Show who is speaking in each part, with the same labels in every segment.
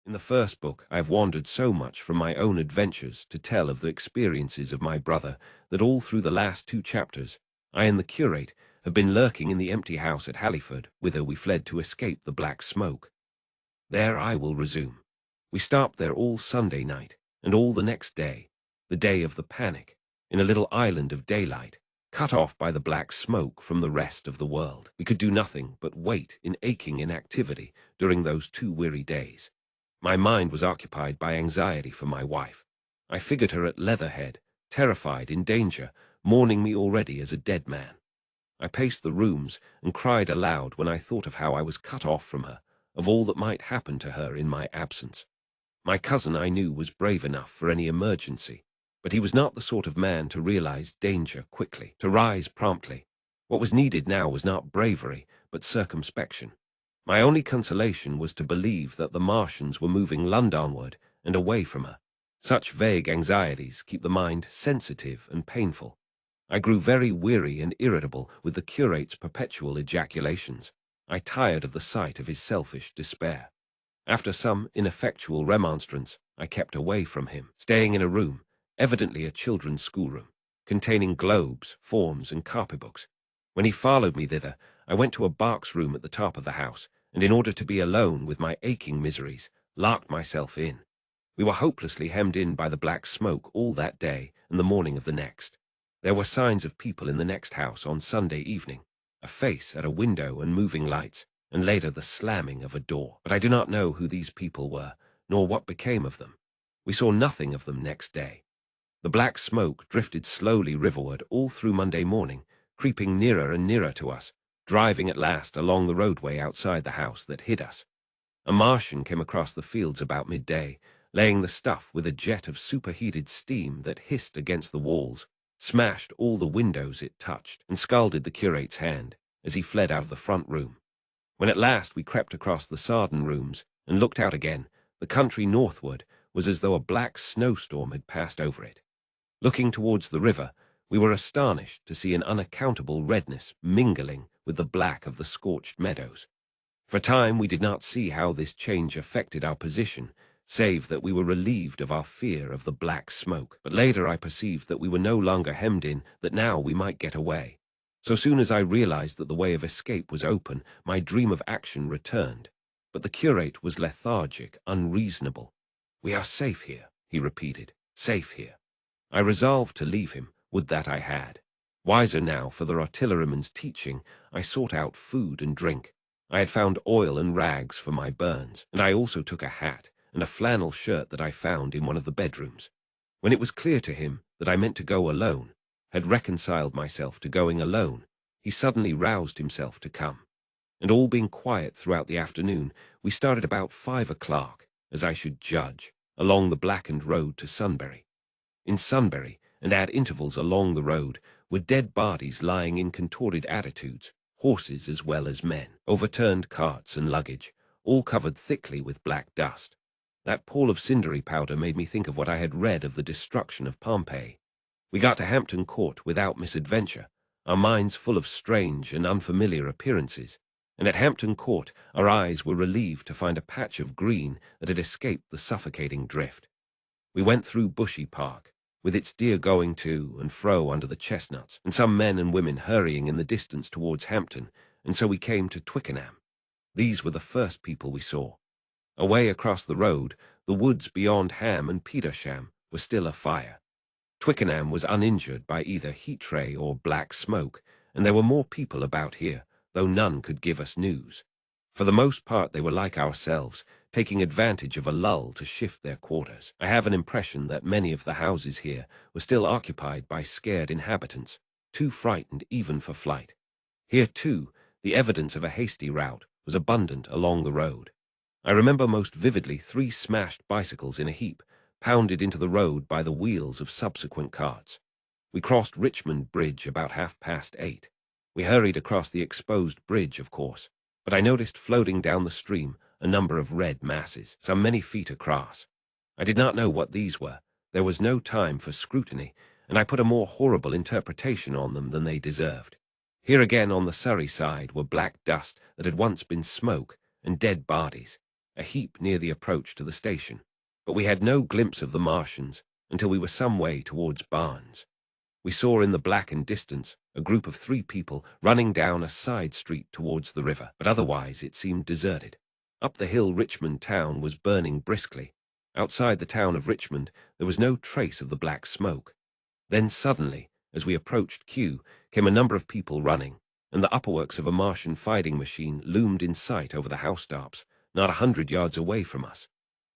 Speaker 1: In the first book, I have wandered so much from my own adventures to tell of the experiences of my brother that all through the last two chapters, I and the curate have been lurking in the empty house at Halliford, whither we fled to escape the black smoke. There I will resume. We stopped there all Sunday night, and all the next day, the day of the panic, in a little island of daylight, cut off by the black smoke from the rest of the world. We could do nothing but wait in aching inactivity during those 2 weary days. My mind was occupied by anxiety for my wife. I figured her at Leatherhead, terrified, in danger, mourning me already as a dead man. I paced the rooms and cried aloud when I thought of how I was cut off from her, of all that might happen to her in my absence. My cousin, I knew, was brave enough for any emergency, but he was not the sort of man to realize danger quickly, to rise promptly. What was needed now was not bravery, but circumspection. My only consolation was to believe that the Martians were moving Londonward and away from her. Such vague anxieties keep the mind sensitive and painful. I grew very weary and irritable with the curate's perpetual ejaculations. I tired of the sight of his selfish despair. After some ineffectual remonstrance, I kept away from him, staying in a room, evidently a children's schoolroom, containing globes, forms, and copybooks. When he followed me thither, I went to a box room at the top of the house, and in order to be alone with my aching miseries, locked myself in. We were hopelessly hemmed in by the black smoke all that day and the morning of the next. There were signs of people in the next house on Sunday evening, a face at a window and moving lights, and later the slamming of a door. But I do not know who these people were, nor what became of them. We saw nothing of them next day. The black smoke drifted slowly riverward all through Monday morning, creeping nearer and nearer to us, driving at last along the roadway outside the house that hid us. A Martian came across the fields about midday, laying the stuff with a jet of superheated steam that hissed against the walls, smashed all the windows it touched, and scalded the curate's hand as he fled out of the front room. When at last we crept across the sodden rooms and looked out again, the country northward was as though a black snowstorm had passed over it. Looking towards the river, we were astonished to see an unaccountable redness mingling with the black of the scorched meadows. For a time we did not see how this change affected our position, save that we were relieved of our fear of the black smoke. But later I perceived that we were no longer hemmed in, that now we might get away. So soon as I realized that the way of escape was open, my dream of action returned. But the curate was lethargic, unreasonable. "We are safe here," he repeated, "safe here." I resolved to leave him, would that I had. Wiser now for the artilleryman's teaching, I sought out food and drink. I had found oil and rags for my burns, and I also took a hat and a flannel shirt that I found in one of the bedrooms. When it was clear to him that I meant to go alone, had reconciled myself to going alone, he suddenly roused himself to come. And all being quiet throughout the afternoon, we started about 5 o'clock, as I should judge, along the blackened road to Sunbury. In Sunbury, and at intervals along the road, were dead bodies lying in contorted attitudes, horses as well as men, overturned carts and luggage, all covered thickly with black dust. That pall of cindery powder made me think of what I had read of the destruction of Pompeii. We got to Hampton Court without misadventure, our minds full of strange and unfamiliar appearances, and at Hampton Court our eyes were relieved to find a patch of green that had escaped the suffocating drift. We went through Bushy Park, with its deer going to and fro under the chestnuts, and some men and women hurrying in the distance towards Hampton, and so we came to Twickenham. These were the first people we saw. Away across the road, the woods beyond Ham and Petersham were still afire. Twickenham was uninjured by either heat ray or black smoke, and there were more people about here, though none could give us news. For the most part they were like ourselves, taking advantage of a lull to shift their quarters. I have an impression that many of the houses here were still occupied by scared inhabitants, too frightened even for flight. Here, too, the evidence of a hasty rout was abundant along the road. I remember most vividly 3 smashed bicycles in a heap, pounded into the road by the wheels of subsequent carts. We crossed Richmond Bridge about 8:30. We hurried across the exposed bridge, of course, but I noticed floating down the stream a number of red masses, some many feet across. I did not know what these were. There was no time for scrutiny, and I put a more horrible interpretation on them than they deserved. Here again on the Surrey side were black dust that had once been smoke and dead bodies. a heap near the approach to the station. But we had no glimpse of the Martians until we were some way towards Barnes. We saw in the blackened distance a group of 3 people running down a side street towards the river, but otherwise it seemed deserted. Up the hill Richmond town was burning briskly. Outside the town of Richmond there was no trace of the black smoke. Then suddenly, as we approached Kew, came a number of people running, and the upperworks of a Martian fighting machine loomed in sight over the housetops, not 100 yards away from us.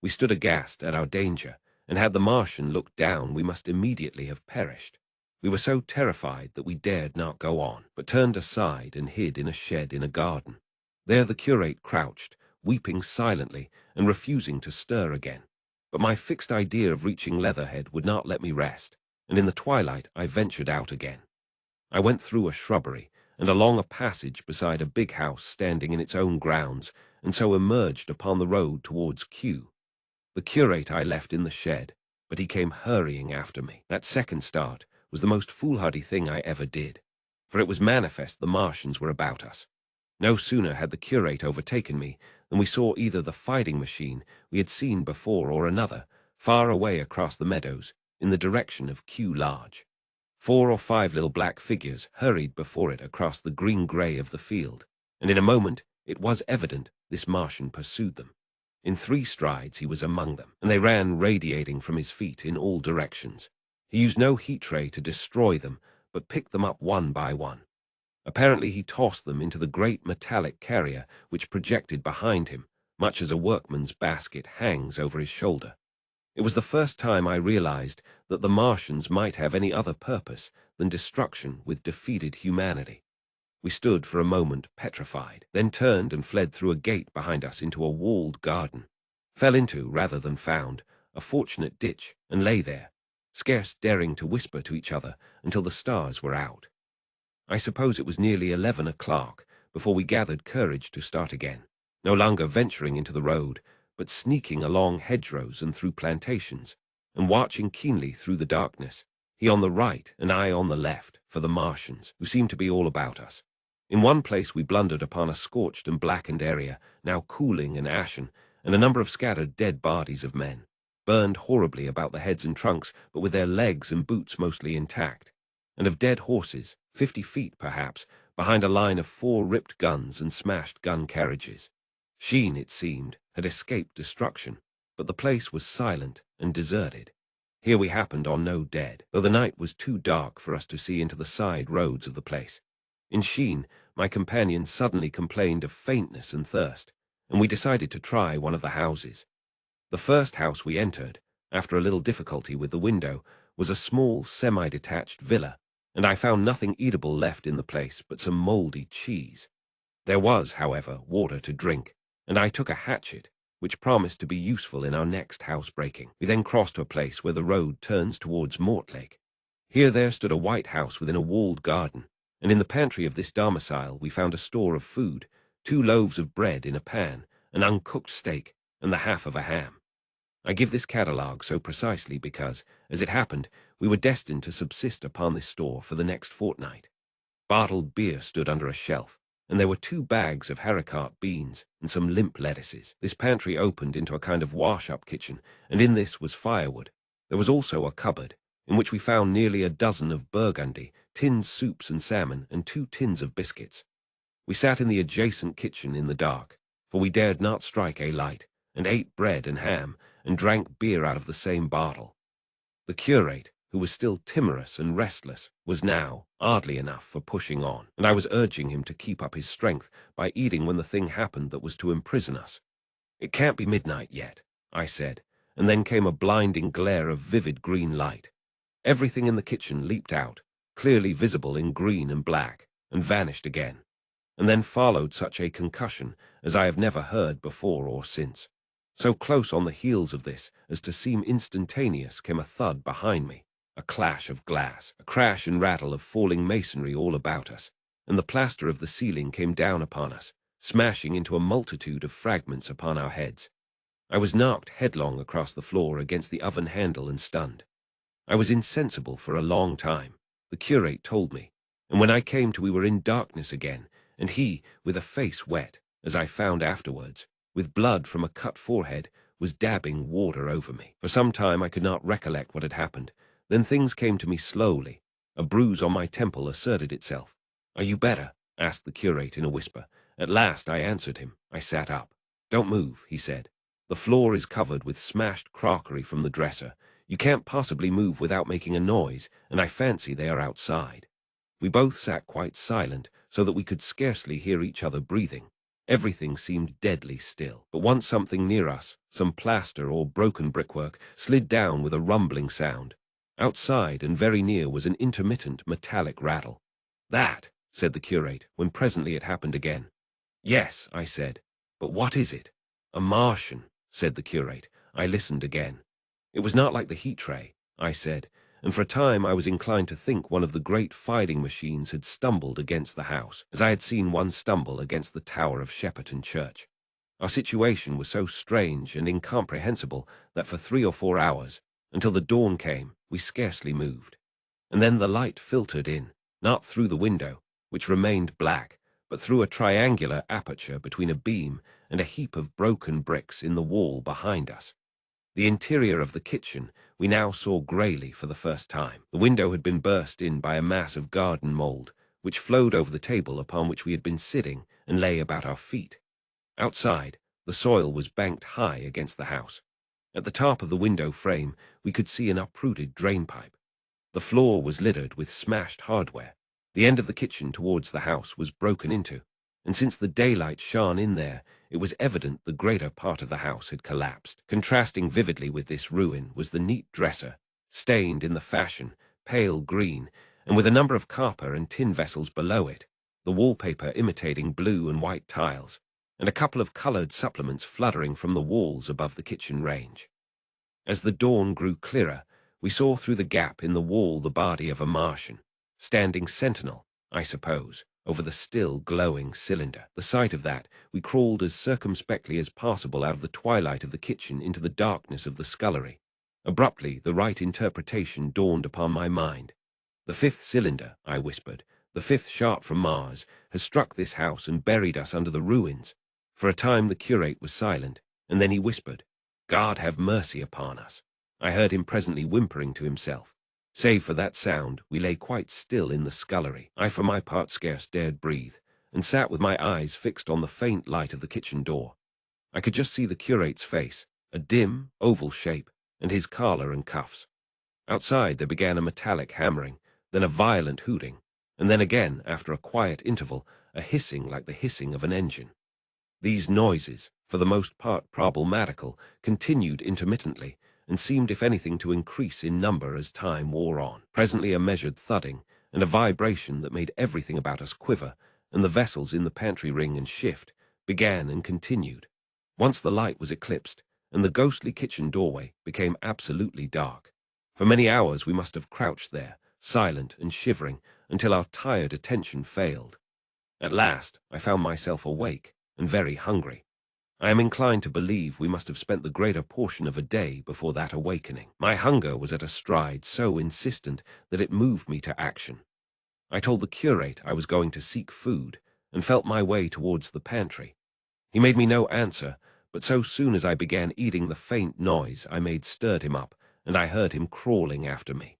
Speaker 1: We stood aghast at our danger, and had the Martian looked down we must immediately have perished. We were so terrified that we dared not go on, but turned aside and hid in a shed in a garden. There the curate crouched, weeping silently and refusing to stir again. But my fixed idea of reaching Leatherhead would not let me rest, and in the twilight I ventured out again. I went through a shrubbery and along a passage beside a big house standing in its own grounds, and so emerged upon the road towards Kew. The curate I left in the shed, but he came hurrying after me. That second start was the most foolhardy thing I ever did, for it was manifest the Martians were about us. No sooner had the curate overtaken me than we saw either the fighting machine we had seen before or another, far away across the meadows, in the direction of Kew Lodge. 4 or 5 little black figures hurried before it across the green-grey of the field, and in a moment it was evident this Martian pursued them. In 3 strides he was among them, and they ran radiating from his feet in all directions. He used no heat ray to destroy them, but picked them up one by one. Apparently he tossed them into the great metallic carrier which projected behind him, much as a workman's basket hangs over his shoulder. It was the first time I realized that the Martians might have any other purpose than destruction with defeated humanity. We stood for a moment petrified, then turned and fled through a gate behind us into a walled garden, fell into, rather than found, a fortunate ditch, and lay there, scarce daring to whisper to each other until the stars were out. I suppose it was nearly 11 o'clock before we gathered courage to start again, no longer venturing into the road, but sneaking along hedgerows and through plantations, and watching keenly through the darkness, he on the right and I on the left, for the Martians, who seemed to be all about us. In one place we blundered upon a scorched and blackened area, now cooling and ashen, and a number of scattered dead bodies of men, burned horribly about the heads and trunks, but with their legs and boots mostly intact, and of dead horses, 50 feet perhaps, behind a line of 4 ripped guns and smashed gun carriages. Sheen, it seemed, had escaped destruction, but the place was silent and deserted. Here we happened on no dead, though the night was too dark for us to see into the side roads of the place. In Sheen, my companion suddenly complained of faintness and thirst, and we decided to try one of the houses. The first house we entered, after a little difficulty with the window, was a small, semi-detached villa, and I found nothing eatable left in the place but some mouldy cheese. There was, however, water to drink, and I took a hatchet, which promised to be useful in our next housebreaking. We then crossed to a place where the road turns towards Mortlake. Here there stood a white house within a walled garden, and in the pantry of this domicile we found a store of food, 2 loaves of bread in a pan, an uncooked steak, and the half of a ham. I give this catalogue so precisely because, as it happened, we were destined to subsist upon this store for the next fortnight. Bottled beer stood under a shelf, and there were 2 bags of haricot beans and some limp lettuces. This pantry opened into a kind of wash-up kitchen, and in this was firewood. There was also a cupboard, in which we found nearly a dozen of burgundy, tinned soups and salmon, and 2 tins of biscuits. We sat in the adjacent kitchen in the dark, for we dared not strike a light, and ate bread and ham, and drank beer out of the same bottle. The curate, who was still timorous and restless, was now, oddly enough, for pushing on, and I was urging him to keep up his strength by eating when the thing happened that was to imprison us. "It can't be midnight yet," I said, and then came a blinding glare of vivid green light. Everything in the kitchen leaped out, clearly visible in green and black, and vanished again. And then followed such a concussion as I have never heard before or since. So close on the heels of this as to seem instantaneous came a thud behind me, a clash of glass, a crash and rattle of falling masonry all about us, and the plaster of the ceiling came down upon us, smashing into a multitude of fragments upon our heads. I was knocked headlong across the floor against the oven handle and stunned. I was insensible for a long time, the curate told me, and when I came to we were in darkness again, and he with a face wet, as I found afterwards, with blood from a cut forehead, was dabbing water over me. For some time I could not recollect what had happened. Then things came to me slowly. A bruise on my temple asserted itself. "Are you better?" asked the curate in a whisper. At last I answered him. I sat up. "Don't move," he said. "The floor is covered with smashed crockery from the dresser. You can't possibly move without making a noise, and I fancy they are outside." We both sat quite silent, so that we could scarcely hear each other breathing. Everything seemed deadly still. But once something near us, some plaster or broken brickwork, slid down with a rumbling sound. Outside and very near was an intermittent metallic rattle. "That," said the curate, when presently it happened again. "Yes," I said. "But what is it?" "A Martian," said the curate. I listened again. "It was not like the heat ray," I said, and for a time I was inclined to think one of the great fighting machines had stumbled against the house, as I had seen one stumble against the tower of Shepperton Church. Our situation was so strange and incomprehensible that for 3 or 4 hours, until the dawn came, we scarcely moved. And then the light filtered in, not through the window, which remained black, but through a triangular aperture between a beam and a heap of broken bricks in the wall behind us. The interior of the kitchen we now saw greyly for the first time. The window had been burst in by a mass of garden mould, which flowed over the table upon which we had been sitting and lay about our feet. Outside, the soil was banked high against the house. At the top of the window frame we could see an uprooted drainpipe. The floor was littered with smashed hardware. The end of the kitchen towards the house was broken into, and since the daylight shone in there, it was evident the greater part of the house had collapsed. Contrasting vividly with this ruin was the neat dresser, stained in the fashion, pale green, and with a number of copper and tin vessels below it, the wallpaper imitating blue and white tiles, and a couple of colored supplements fluttering from the walls above the kitchen range. As the dawn grew clearer, we saw through the gap in the wall the body of a Martian, standing sentinel, I suppose, over the still glowing cylinder. The sight of that, we crawled as circumspectly as possible out of the twilight of the kitchen into the darkness of the scullery. Abruptly, the right interpretation dawned upon my mind. "The fifth cylinder," I whispered, "the fifth shot from Mars, has struck this house and buried us under the ruins." For a time the curate was silent, and then he whispered, "God have mercy upon us." I heard him presently whimpering to himself. Save for that sound, we lay quite still in the scullery. I for my part scarce dared breathe, and sat with my eyes fixed on the faint light of the kitchen door. I could just see the curate's face, a dim, oval shape, and his collar and cuffs. Outside there began a metallic hammering, then a violent hooting, and then again, after a quiet interval, a hissing like the hissing of an engine. These noises, for the most part problematical, continued intermittently, and seemed if anything to increase in number as time wore on. Presently a measured thudding, and a vibration that made everything about us quiver, and the vessels in the pantry ring and shift, began and continued. Once the light was eclipsed, and the ghostly kitchen doorway became absolutely dark. For many hours we must have crouched there, silent and shivering, until our tired attention failed. At last I found myself awake and very hungry. I am inclined to believe we must have spent the greater portion of a day before that awakening. My hunger was at a stride so insistent that it moved me to action. I told the curate I was going to seek food, and felt my way towards the pantry. He made me no answer, but so soon as I began eating the faint noise I made stirred him up, and I heard him crawling after me.